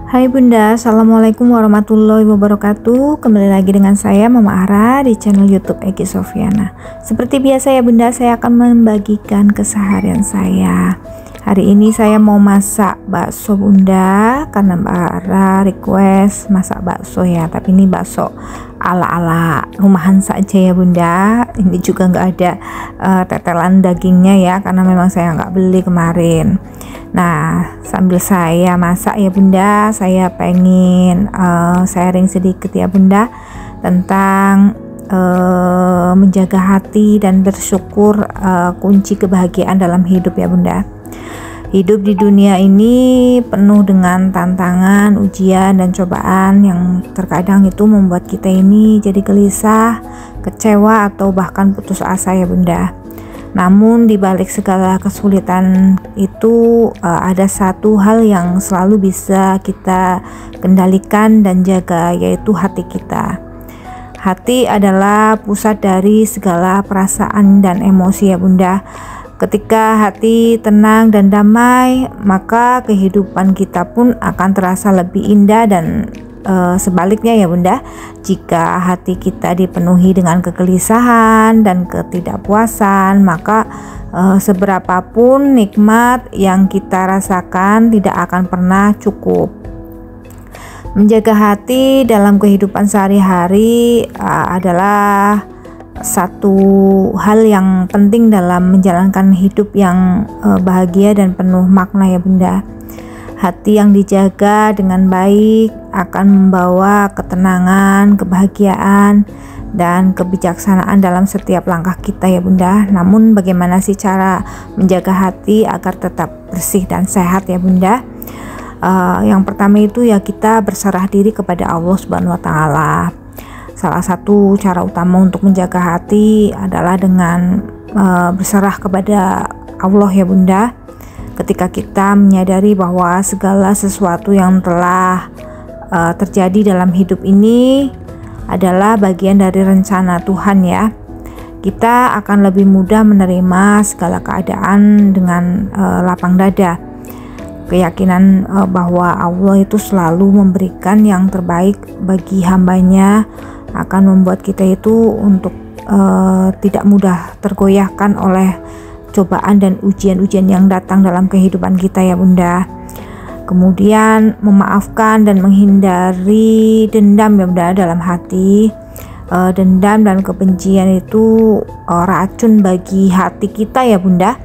Hai Bunda, Assalamualaikum warahmatullahi wabarakatuh. Kembali lagi dengan saya Mama Ara di channel YouTube Eki Sofiana. Seperti biasa ya Bunda, saya akan membagikan keseharian saya. Hari ini saya mau masak bakso Bunda, karena Mbak Ara request masak bakso ya. Tapi ini bakso ala-ala rumahan saja ya Bunda. Ini juga nggak ada tetelan dagingnya ya, karena memang saya nggak beli kemarin. Nah, sambil saya masak ya Bunda, saya pengen sharing sedikit ya Bunda tentang menjaga hati dan bersyukur, kunci kebahagiaan dalam hidup ya Bunda. Hidup di dunia ini penuh dengan tantangan, ujian, dan cobaan yang terkadang itu membuat kita ini jadi gelisah, kecewa, atau bahkan putus asa ya Bunda. Namun di balik segala kesulitan itu ada satu hal yang selalu bisa kita kendalikan dan jaga, yaitu hati kita. Hati adalah pusat dari segala perasaan dan emosi ya Bunda. Ketika hati tenang dan damai, maka kehidupan kita pun akan terasa lebih indah, dan sebaliknya ya Bunda, jika hati kita dipenuhi dengan kegelisahan dan ketidakpuasan, maka seberapapun nikmat yang kita rasakan tidak akan pernah cukup. Menjaga hati dalam kehidupan sehari-hari adalah satu hal yang penting dalam menjalankan hidup yang bahagia dan penuh makna ya Bunda. Hati yang dijaga dengan baik akan membawa ketenangan, kebahagiaan, dan kebijaksanaan dalam setiap langkah kita ya Bunda. Namun bagaimana sih cara menjaga hati agar tetap bersih dan sehat ya Bunda? Yang pertama itu ya kita berserah diri kepada Allah Subhanahu wa Ta'ala. Salah satu cara utama untuk menjaga hati adalah dengan berserah kepada Allah ya Bunda. Ketika kita menyadari bahwa segala sesuatu yang telah terjadi dalam hidup ini adalah bagian dari rencana Tuhan ya, kita akan lebih mudah menerima segala keadaan dengan lapang dada. Keyakinan bahwa Allah itu selalu memberikan yang terbaik bagi hambanya akan membuat kita itu untuk tidak mudah tergoyahkan oleh cobaan dan ujian-ujian yang datang dalam kehidupan kita ya Bunda. Kemudian memaafkan dan menghindari dendam ya Bunda dalam hati. Dendam dan kebencian itu racun bagi hati kita ya Bunda.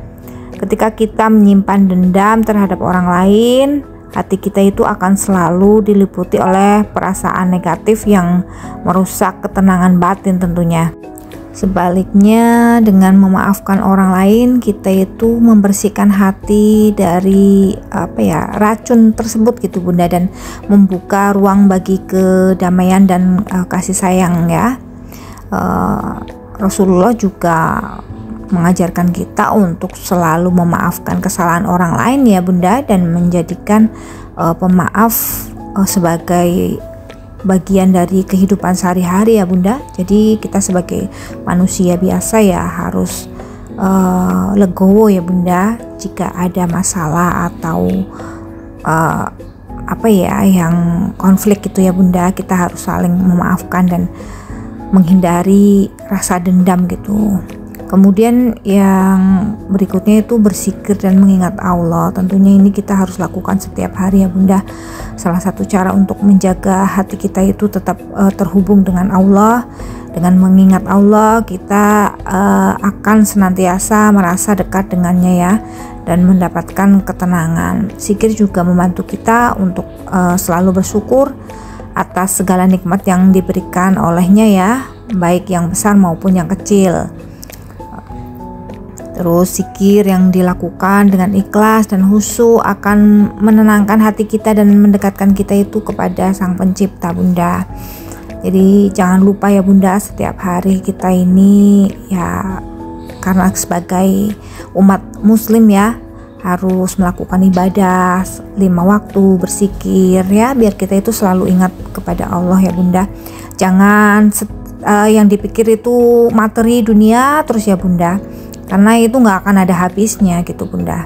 Ketika kita menyimpan dendam terhadap orang lain, hati kita itu akan selalu diliputi oleh perasaan negatif yang merusak ketenangan batin tentunya. Sebaliknya, dengan memaafkan orang lain, kita itu membersihkan hati dari racun tersebut gitu Bunda, dan membuka ruang bagi kedamaian dan kasih sayang ya. Rasulullah juga mengajarkan kita untuk selalu memaafkan kesalahan orang lain ya Bunda, dan menjadikan pemaaf sebagai bagian dari kehidupan sehari-hari ya Bunda. Jadi kita sebagai manusia biasa ya harus legowo ya Bunda jika ada masalah atau yang konflik gitu ya Bunda. Kita harus saling memaafkan dan menghindari rasa dendam gitu. Kemudian yang berikutnya itu berzikir dan mengingat Allah. Tentunya ini kita harus lakukan setiap hari ya Bunda. Salah satu cara untuk menjaga hati kita itu tetap terhubung dengan Allah. Dengan mengingat Allah, kita akan senantiasa merasa dekat dengannya ya, dan mendapatkan ketenangan. Zikir juga membantu kita untuk selalu bersyukur atas segala nikmat yang diberikan olehnya ya, baik yang besar maupun yang kecil. Terus zikir yang dilakukan dengan ikhlas dan khusyuk akan menenangkan hati kita dan mendekatkan kita itu kepada Sang Pencipta Bunda. Jadi jangan lupa ya Bunda, setiap hari kita ini ya, karena sebagai umat muslim ya, harus melakukan ibadah 5 waktu, berzikir ya, biar kita itu selalu ingat kepada Allah ya Bunda. Jangan yang dipikir itu materi dunia terus ya Bunda, karena itu nggak akan ada habisnya gitu Bunda.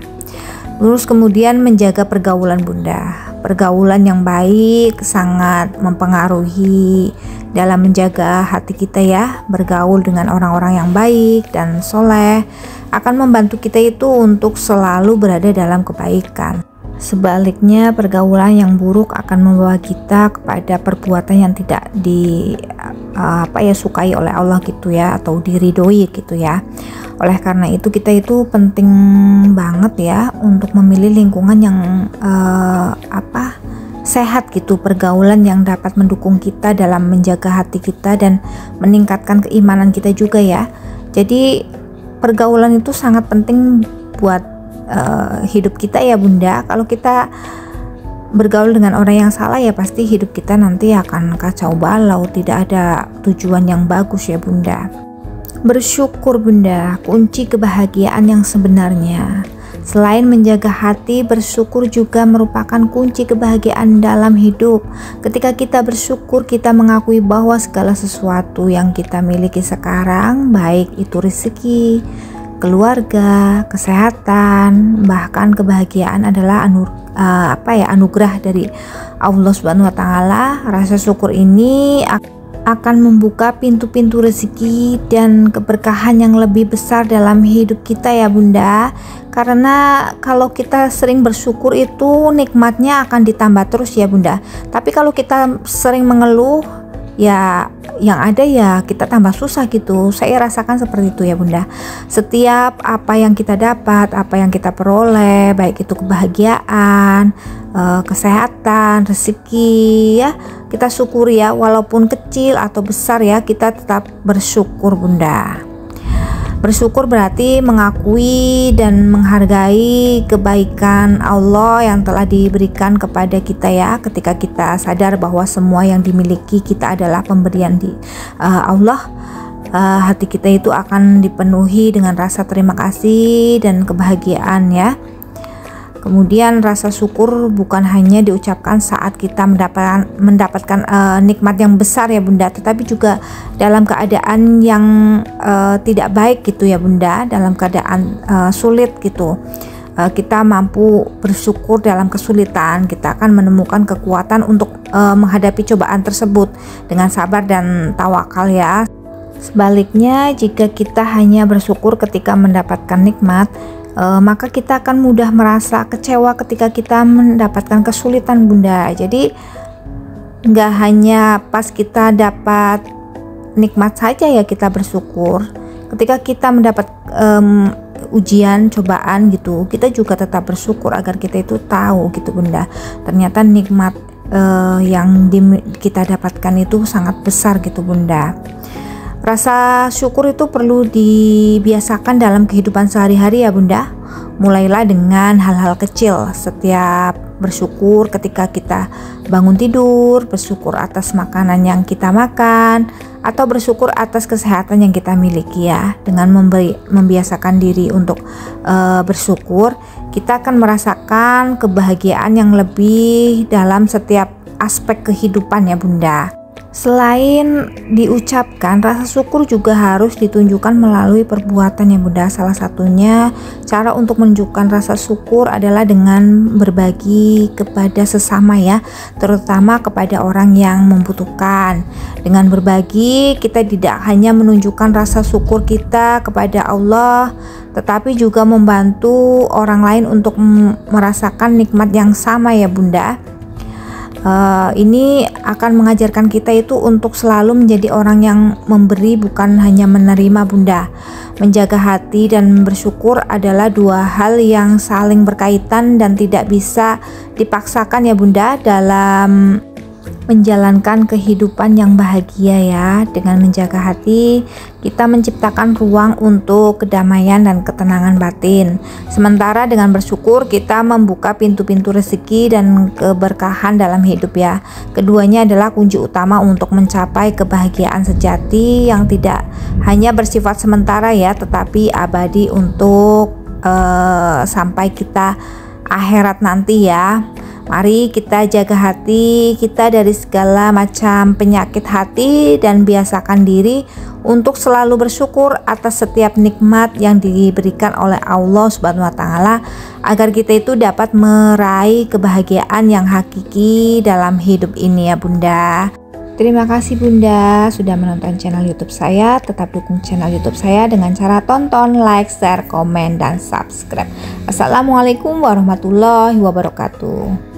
Terus kemudian menjaga pergaulan Bunda. pergaulan yang baik sangat mempengaruhi dalam menjaga hati kita ya. Bergaul dengan orang-orang yang baik dan soleh akan membantu kita itu untuk selalu berada dalam kebaikan. Sebaliknya, pergaulan yang buruk akan membawa kita kepada perbuatan yang tidak sukai oleh Allah gitu ya, atau diridhoi gitu ya. Oleh karena itu kita itu penting banget ya untuk memilih lingkungan yang sehat gitu, pergaulan yang dapat mendukung kita dalam menjaga hati kita dan meningkatkan keimanan kita juga ya. Jadi pergaulan itu sangat penting buat hidup kita ya Bunda. Kalau kita bergaul dengan orang yang salah ya pasti hidup kita nanti akan kacau balau, tidak ada tujuan yang bagus ya Bunda. Bersyukur Bunda, kunci kebahagiaan yang sebenarnya. Selain menjaga hati, bersyukur juga merupakan kunci kebahagiaan dalam hidup. Ketika kita bersyukur, kita mengakui bahwa segala sesuatu yang kita miliki sekarang, baik itu rezeki, keluarga, kesehatan, bahkan kebahagiaan adalah anugerah dari Allah Subhanahu wa taala. Rasa syukur ini akan membuka pintu-pintu rezeki dan keberkahan yang lebih besar dalam hidup kita ya Bunda. Karena kalau kita sering bersyukur itu nikmatnya akan ditambah terus ya Bunda. Tapi kalau kita sering mengeluh ya yang ada ya kita tambah susah gitu. Saya rasakan seperti itu ya Bunda. Setiap apa yang kita dapat, apa yang kita peroleh, baik itu kebahagiaan, kesehatan, rezeki ya, kita syukuri ya, walaupun kecil atau besar ya, kita tetap bersyukur Bunda. Bersyukur berarti mengakui dan menghargai kebaikan Allah yang telah diberikan kepada kita ya. Ketika kita sadar bahwa semua yang dimiliki kita adalah pemberian Allah, hati kita itu akan dipenuhi dengan rasa terima kasih dan kebahagiaan ya. Kemudian rasa syukur bukan hanya diucapkan saat kita mendapatkan nikmat yang besar ya Bunda, tetapi juga dalam keadaan yang tidak baik gitu ya Bunda, dalam keadaan sulit gitu. Kita mampu bersyukur dalam kesulitan, kita akan menemukan kekuatan untuk menghadapi cobaan tersebut dengan sabar dan tawakal ya. Sebaliknya, jika kita hanya bersyukur ketika mendapatkan nikmat, maka kita akan mudah merasa kecewa ketika kita mendapatkan kesulitan Bunda. Jadi nggak hanya pas kita dapat nikmat saja ya kita bersyukur. Ketika kita mendapat ujian, cobaan gitu, kita juga tetap bersyukur agar kita itu tahu gitu Bunda, ternyata nikmat yang kita dapatkan itu sangat besar gitu Bunda. Rasa syukur itu perlu dibiasakan dalam kehidupan sehari-hari ya Bunda. Mulailah dengan hal-hal kecil. Setiap bersyukur ketika kita bangun tidur, bersyukur atas makanan yang kita makan, atau bersyukur atas kesehatan yang kita miliki ya. Dengan membiasakan diri untuk bersyukur, kita akan merasakan kebahagiaan yang lebih dalam setiap aspek kehidupan ya Bunda. Selain diucapkan, rasa syukur juga harus ditunjukkan melalui perbuatan ya Bunda. Salah satunya cara untuk menunjukkan rasa syukur adalah dengan berbagi kepada sesama ya, terutama kepada orang yang membutuhkan. Dengan berbagi, kita tidak hanya menunjukkan rasa syukur kita kepada Allah, tetapi juga membantu orang lain untuk merasakan nikmat yang sama ya Bunda. Ini akan mengajarkan kita itu untuk selalu menjadi orang yang memberi, bukan hanya menerima Bunda. Menjaga hati dan bersyukur adalah dua hal yang saling berkaitan dan tidak bisa dipaksakan ya Bunda dalam menjalankan kehidupan yang bahagia ya. Dengan menjaga hati, kita menciptakan ruang untuk kedamaian dan ketenangan batin. Sementara dengan bersyukur, kita membuka pintu-pintu rezeki dan keberkahan dalam hidup ya. Keduanya adalah kunci utama untuk mencapai kebahagiaan sejati yang tidak hanya bersifat sementara ya, tetapi abadi untuk sampai kita akhirat nanti ya. Mari kita jaga hati kita dari segala macam penyakit hati dan biasakan diri untuk selalu bersyukur atas setiap nikmat yang diberikan oleh Allah Subhanahu wa taala, agar kita itu dapat meraih kebahagiaan yang hakiki dalam hidup ini ya Bunda. Terima kasih Bunda sudah menonton channel YouTube saya. Tetap dukung channel YouTube saya dengan cara tonton, like, share, komen, dan subscribe. Assalamualaikum warahmatullahi wabarakatuh.